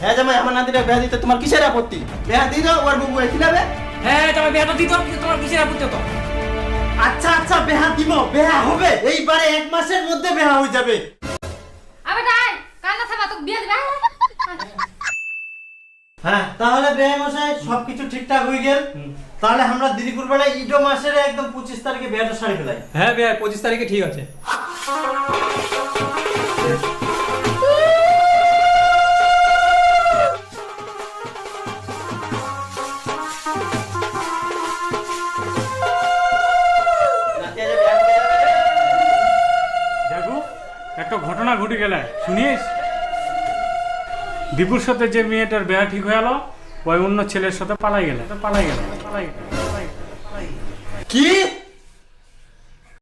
হ্যাঁ জামাই, আমার নাতিটা বিয়া দিতে তোমার কিসের আপত্তি? বিয়া দিয়ে দাও, ওর বউ খিলাবে। হ্যাঁ জামাই বিয়া তো দিত, তোমার কিসের আপত্তি তো? আচ্ছা আচ্ছা, বেহা দিব, বেহা হবে এইবারে 1 মাসের মধ্যে বেহা হয়ে যাবে। আবে তাই কান্না থাকা তো বিয়ে দিবা। হ্যাঁ তাহলে বেহা মশাই সবকিছু ঠিকঠাক হয়ে গেল। তাহলে আমরা দেরি করবো না, ঈদ মাসের একদম 25 তারিখে বিয়াটা সারি ফেলাই। হ্যাঁ বিয়া 25 তারিখে ঠিক আছে। দেখো একটা ঘটনা ঘটে গেল, শুনিস? দীপুর সাথে যে মেয়েটার বিয়ে ঠিক হয়ে গেল, ওই অন্য ছেলের সাথে পালাই গেল। কি